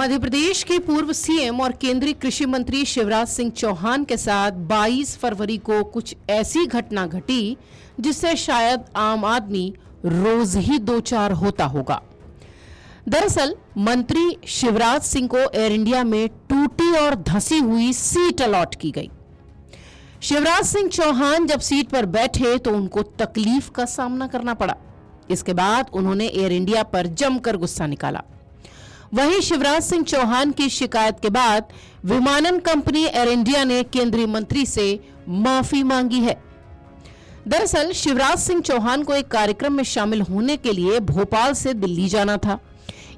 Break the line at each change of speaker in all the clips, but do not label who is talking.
मध्य प्रदेश के पूर्व सीएम और केंद्रीय कृषि मंत्री शिवराज सिंह चौहान के साथ 22 फरवरी को कुछ ऐसी घटना घटी जिससे शायद आम आदमी रोज ही दो चार होता होगा। दरअसल मंत्री शिवराज सिंह को एयर इंडिया में टूटी और धंसी हुई सीट अलॉट की गई। शिवराज सिंह चौहान जब सीट पर बैठे तो उनको तकलीफ का सामना करना पड़ा। इसके बाद उन्होंने एयर इंडिया पर जमकर गुस्सा निकाला। वहीं शिवराज सिंह चौहान की शिकायत के बाद विमानन कंपनी एयर इंडिया ने केंद्रीय मंत्री से माफी मांगी है। दरअसल शिवराज सिंह चौहान को एक कार्यक्रम में शामिल होने के लिए भोपाल से दिल्ली जाना था।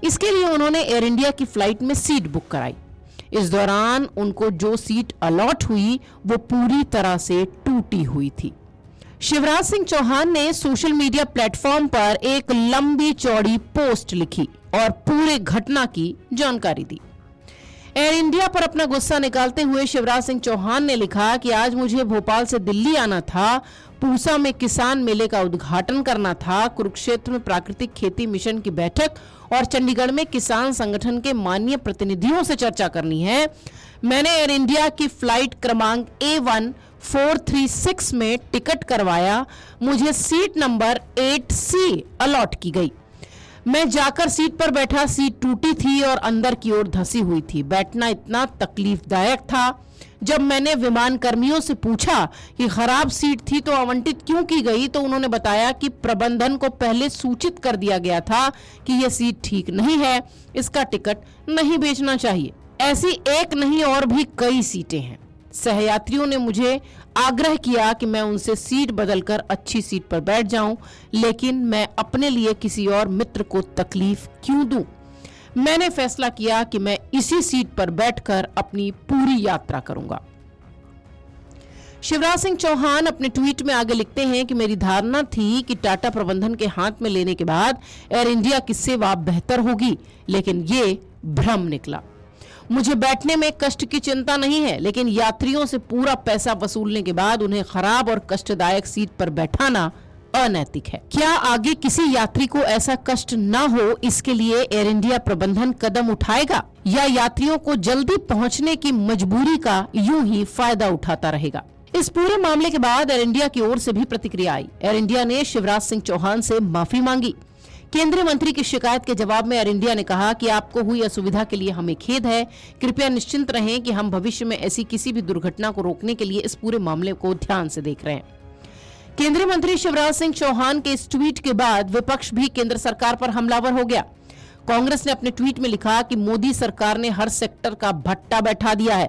इसके लिए उन्होंने एयर इंडिया की फ्लाइट में सीट बुक कराई। इस दौरान उनको जो सीट अलॉट हुई वो पूरी तरह से टूटी हुई थी। शिवराज सिंह चौहान ने सोशल मीडिया प्लेटफॉर्म पर एक लंबी चौड़ी पोस्ट लिखी और पूरे घटना की जानकारी दी। एयर इंडिया पर अपना गुस्सा निकालते हुए शिवराज सिंह चौहान ने लिखा कि आज मुझे भोपाल से दिल्ली आना था, पूसा में किसान मेले का उद्घाटन करना था, कुरुक्षेत्र में प्राकृतिक खेती मिशन की बैठक और चंडीगढ़ में किसान संगठन के माननीय प्रतिनिधियों से चर्चा करनी है। मैंने एयर इंडिया की फ्लाइट क्रमांक A1436 में टिकट करवाया। मुझे सीट नंबर 8C अलॉट की गई। मैं जाकर सीट पर बैठा, सीट टूटी थी और अंदर की ओर धंसी हुई थी। बैठना इतना तकलीफदायक था। जब मैंने विमान कर्मियों से पूछा कि खराब सीट थी तो आवंटित क्यों की गई, तो उन्होंने बताया कि प्रबंधन को पहले सूचित कर दिया गया था कि यह सीट ठीक नहीं है, इसका टिकट नहीं बेचना चाहिए। ऐसी एक नहीं और भी कई सीटें हैं। सहयात्रियों ने मुझे आग्रह किया कि मैं उनसे सीट बदलकर अच्छी सीट पर बैठ जाऊं, लेकिन मैं अपने लिए किसी और मित्र को तकलीफ क्यों दूं? मैंने फैसला किया कि मैं इसी सीट पर बैठकर अपनी पूरी यात्रा करूंगा। शिवराज सिंह चौहान अपने ट्वीट में आगे लिखते हैं कि मेरी धारणा थी कि टाटा प्रबंधन के हाथ में लेने के बाद एयर इंडिया की सेवा बेहतर होगी, लेकिन ये भ्रम निकला। मुझे बैठने में कष्ट की चिंता नहीं है, लेकिन यात्रियों से पूरा पैसा वसूलने के बाद उन्हें खराब और कष्टदायक सीट पर बैठाना अनैतिक है। क्या आगे किसी यात्री को ऐसा कष्ट ना हो, इसके लिए एयर इंडिया प्रबंधन कदम उठाएगा या यात्रियों को जल्दी पहुंचने की मजबूरी का यूं ही फायदा उठाता रहेगा? इस पूरे मामले के बाद एयर इंडिया की ओर से भी प्रतिक्रिया आई। एयर इंडिया ने शिवराज सिंह चौहान से माफी मांगी। केंद्रीय मंत्री की शिकायत के जवाब में एयर इंडिया ने कहा कि आपको हुई असुविधा के लिए हमें खेद है। कृपया निश्चिंत रहें कि हम भविष्य में ऐसी किसी भी दुर्घटना को रोकने के लिए इस पूरे मामले को ध्यान से देख रहे हैं। केंद्रीय मंत्री शिवराज सिंह चौहान के इस ट्वीट के बाद विपक्ष भी केंद्र सरकार पर हमलावर हो गया। कांग्रेस ने अपने ट्वीट में लिखा कि मोदी सरकार ने हर सेक्टर का भट्टा बैठा दिया है।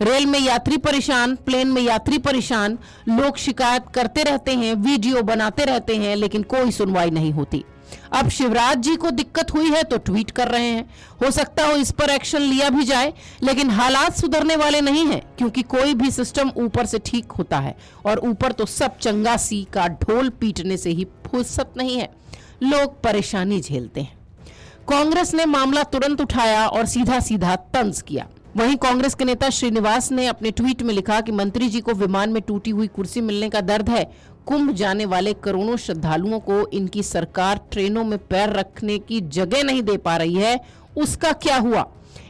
रेल में यात्री परेशान, प्लेन में यात्री परेशान, लोग शिकायत करते रहते हैं, वीडियो बनाते रहते हैं, लेकिन कोई सुनवाई नहीं होती। अब शिवराज जी को दिक्कत हुई है तो ट्वीट कर रहे हैं। हो सकता हो इस पर एक्शन लिया भी जाए, लेकिन हालात सुधरने वाले नहीं हैं, क्योंकि कोई भी सिस्टम ऊपर से ठीक होता है और ऊपर तो सब चंगासी का ढोल पीटने से ही फुर्सत नहीं है। लोग परेशानी झेलते हैं। कांग्रेस ने मामला तुरंत उठाया और सीधा सीधा तंज किया। वहीं कांग्रेस के नेता श्रीनिवास ने अपने ट्वीट में लिखा कि मंत्री जी को विमान में टूटी हुई कुर्सी मिलने का दर्द है। कुंभ जाने वाले करोड़ों श्रद्धालुओं को इनकी सरकार ट्रेनों में पैर रखने की जगह नहीं दे पा रही है, उसका क्या हुआ?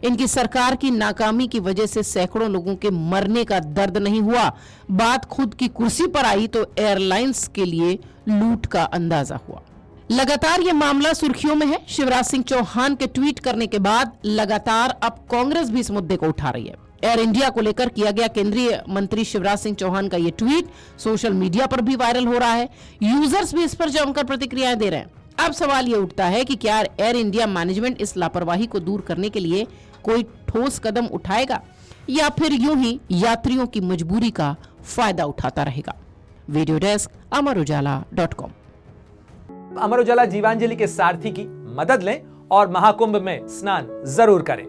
इनकी सरकार की नाकामी की वजह से सैकड़ों लोगों के मरने का दर्द नहीं हुआ। बात खुद की कुर्सी पर आई तो एयरलाइंस के लिए लूट का अंदाजा हुआ। लगातार ये मामला सुर्खियों में है। शिवराज सिंह चौहान के ट्वीट करने के बाद लगातार अब कांग्रेस भी इस मुद्दे को उठा रही है। एयर इंडिया को लेकर किया गया केंद्रीय मंत्री शिवराज सिंह चौहान का ये ट्वीट सोशल मीडिया पर भी वायरल हो रहा है। यूजर्स भी इस पर जमकर प्रतिक्रियाएं दे रहे हैं। अब सवाल ये उठता है कि क्या एयर इंडिया मैनेजमेंट इस लापरवाही को दूर करने के लिए कोई ठोस कदम उठाएगा या फिर यूं ही यात्रियों की मजबूरी का फायदा उठाता रहेगा? Video desk amarujala.com।
Amar Ujala Jeevanjali के सारथी की मदद लें और महाकुंभ में स्नान जरूर करें।